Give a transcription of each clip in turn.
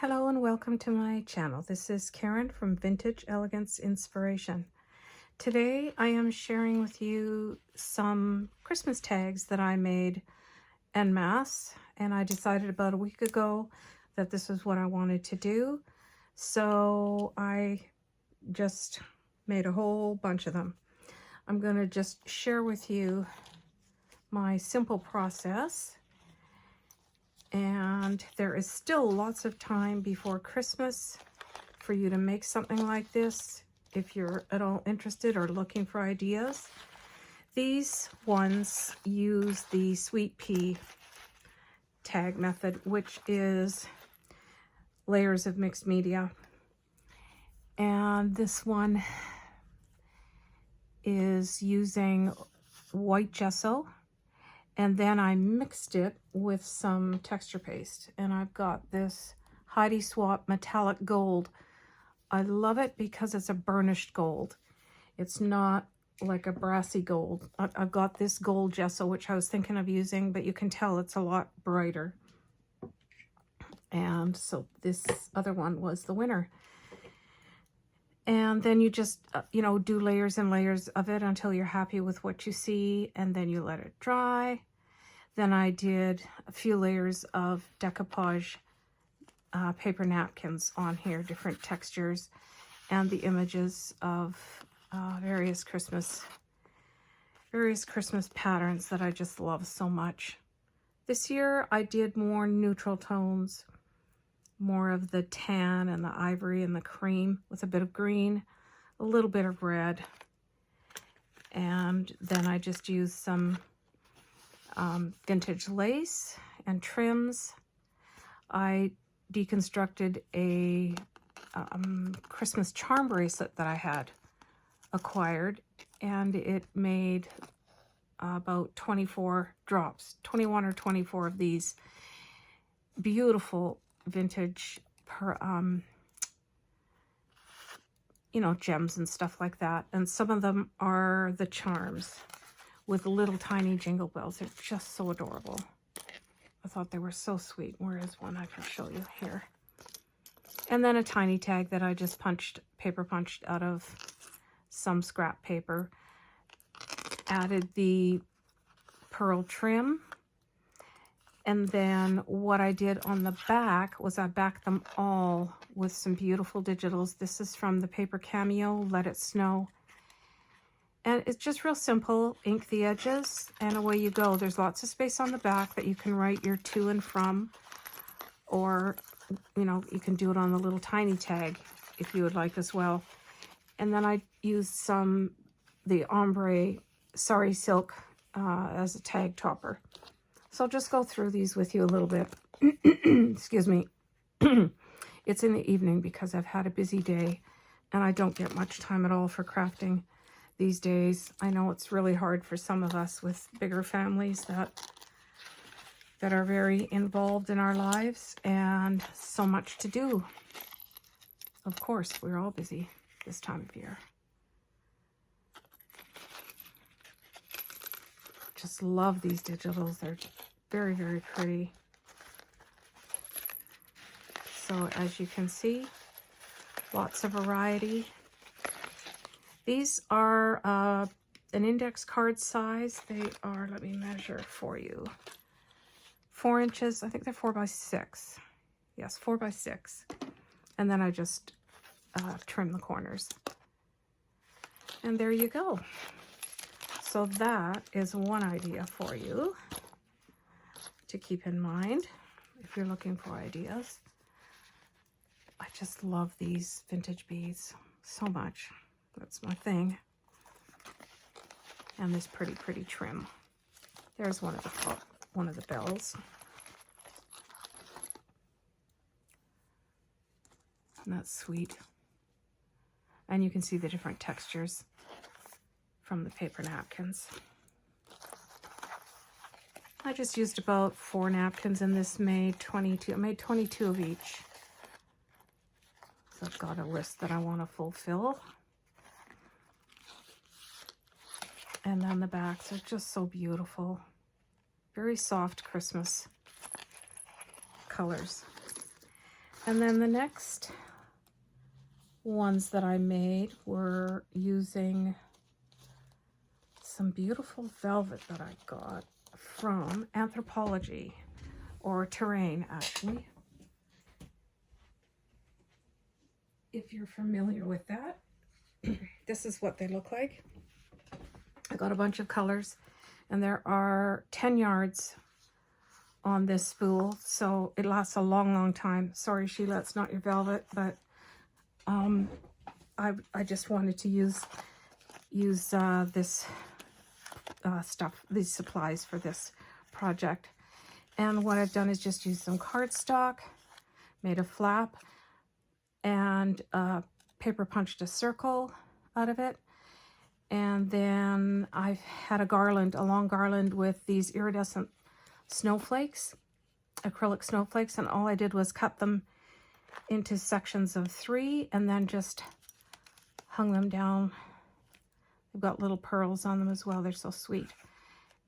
Hello and welcome to my channel. This is Karen from Vintage Elegance Inspiration. Today I am sharing with you some Christmas tags that I made en masse, and I decided about a week ago that this is what I wanted to do. So I just made a whole bunch of them. I'm going to just share with you my simple process. And there is still lots of time before Christmas for you to make something like this if you're at all interested or looking for ideas. These ones use the Sweat Pea tag method, which is layers of mixed media. And this one is using white gesso. And then I mixed it with some texture paste. And I've got this Heidi Swap metallic gold. I love it because it's a burnished gold. It's not like a brassy gold. I've got this gold gesso, which I was thinking of using, but you can tell it's a lot brighter. And so this other one was the winner. And then you just, do layers and layers of it until you're happy with what you see, and then you let it dry. Then I did a few layers of decoupage paper napkins on here, different textures, and the images of various Christmas patterns that I just love so much. This year I did more neutral tones, more of the tan and the ivory and the cream with a bit of green, a little bit of red. And then I just used some vintage lace and trims. I deconstructed a Christmas charm bracelet that I had acquired, and it made about 24 drops, 21 or 24 of these beautiful vintage gems and stuff like that. And some of them are the charms with little tiny jingle bells. They're just so adorable. I thought they were so sweet. Where is one I can show you here? And then a tiny tag that I just paper punched out of some scrap paper. Added the pearl trim. And then what I did on the back was I backed them all with some beautiful digitals. This is from ThePaperCameo, Let It Snow. And it's just real simple. Ink the edges and away you go. There's lots of space on the back that you can write your to and from, or you can do it on the little tiny tag if you would like as well. And then I used the ombre sari silk as a tag topper. So I'll just go through these with you a little bit. Excuse me. It's in the evening because I've had a busy day and I don't get much time at all for crafting these days. I know it's really hard for some of us with bigger families that are very involved in our lives and so much to do. Of course, we're all busy this time of year. Just love these digitals. They're very, very pretty. So as you can see, lots of variety. These are an index card size. They are, let me measure for you, 4 inches. I think they're 4 by 6. Yes, 4 by 6. And then I just trim the corners. And there you go. So that is one idea for you to keep in mind if you're looking for ideas. I just love these vintage beads so much. That's my thing. And this pretty, pretty trim. There's one of the bells. And that's sweet. And you can see the different textures from the paper napkins. I just used about 4 napkins, and this made 22. I made 22 of each. So I've got a list that I want to fulfill. And then the backs are just so beautiful. Very soft Christmas colors. And then the next ones that I made were using some beautiful velvet that I got from Anthropology, or Terrain actually, if you're familiar with that. This is what they look like. I got a bunch of colors, and there are 10 yards on this spool, so it lasts a long time. Sorry, Sheila, it's not your velvet, but I just wanted to use this stuff, these supplies for this project. And what I've done is just use some cardstock, made a flap, and paper punched a circle out of it. And then I've had a garland, a long garland with these iridescent snowflakes, acrylic snowflakes, and all I did was cut them into sections of 3 and then just hung them down. They've got little pearls on them as well. They're so sweet.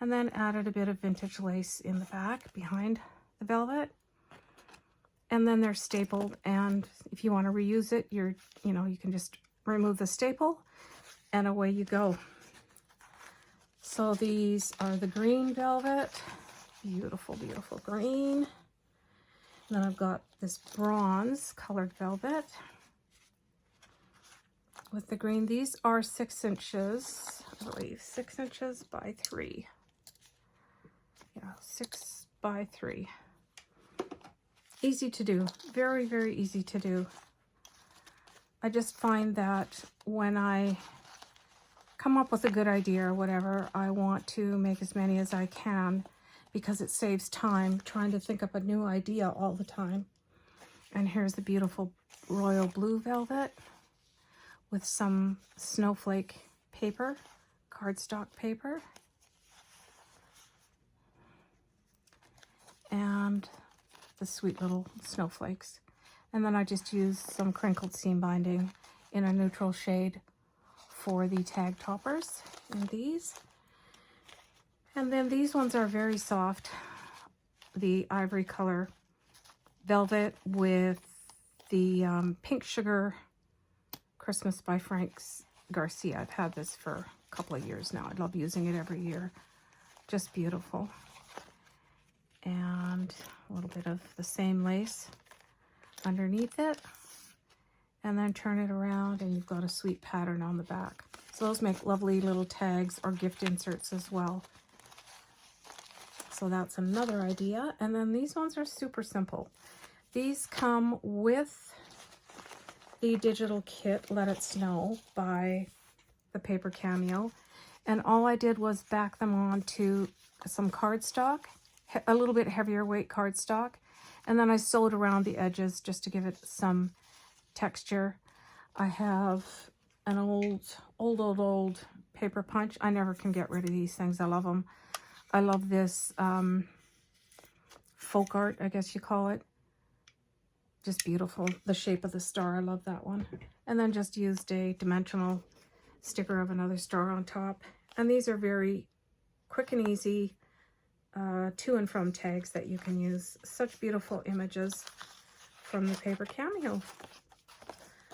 And then added a bit of vintage lace in the back behind the velvet. And then they're stapled, and if you want to reuse it, you can just remove the staple and away you go. So these are the green velvet. Beautiful, beautiful green. And then I've got this bronze colored velvet with the green. These are 6 inches, I believe, 6 inches by 3. Yeah, 6 by 3. Easy to do, very, very easy to do. I just find that when I come up with a good idea or whatever, I want to make as many as I can, because it saves time trying to think up a new idea all the time. And here's the beautiful royal blue velvet with some snowflake paper, cardstock paper. And the sweet little snowflakes. And then I just used some crinkled seam binding in a neutral shade for the tag toppers in these. And then these ones are very soft. The ivory color velvet with the pink sugar Christmas by Frank Garcia. I've had this for a couple of years now. I love using it every year. Just beautiful. And a little bit of the same lace underneath it, and then turn it around and you've got a sweet pattern on the back. So those make lovely little tags or gift inserts as well. So that's another idea. And then these ones are super simple. These come with the digital kit Let It Snow by ThePaperCameo, and all I did was back them onto some cardstock, a little bit heavier weight cardstock, and then I sewed around the edges just to give it some texture. I have an old paper punch. I never can get rid of these things. I love them. I love this folk art, I guess you call it. Just beautiful. The shape of the star, I love that one. And then just used a dimensional sticker of another star on top. And these are very quick and easy to and from tags that you can use. Such beautiful images from the ThePaperCameo.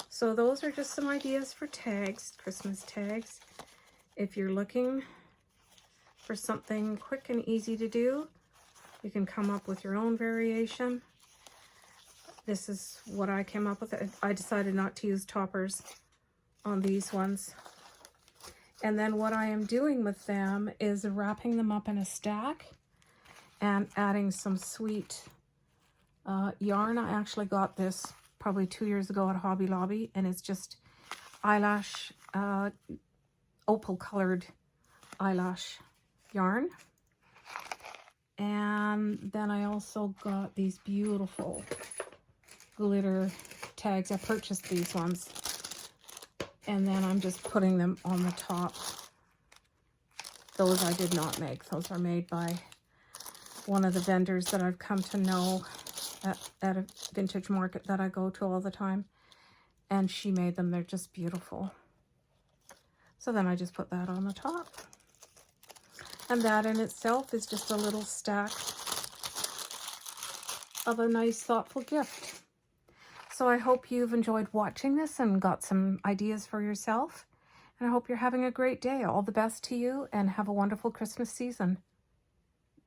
So those are just some ideas for tags, Christmas tags. If you're looking for something quick and easy to do, you can come up with your own variation. This is what I came up with. I decided not to use toppers on these ones. And then what I am doing with them is wrapping them up in a stack and adding some sweet yarn. I actually got this probably 2 years ago at Hobby Lobby, and it's just eyelash, opal colored eyelash yarn. And then I also got these beautiful glitter tags. I purchased these ones, and then I'm just putting them on the top. Those I did not make. Those are made by one of the vendors that I've come to know at a vintage market that I go to all the time, and she made them. They're just beautiful. So then I just put that on the top, and that in itself is just a little stack of a nice thoughtful gift. So I hope you've enjoyed watching this and got some ideas for yourself. And I hope you're having a great day. All the best to you and have a wonderful Christmas season.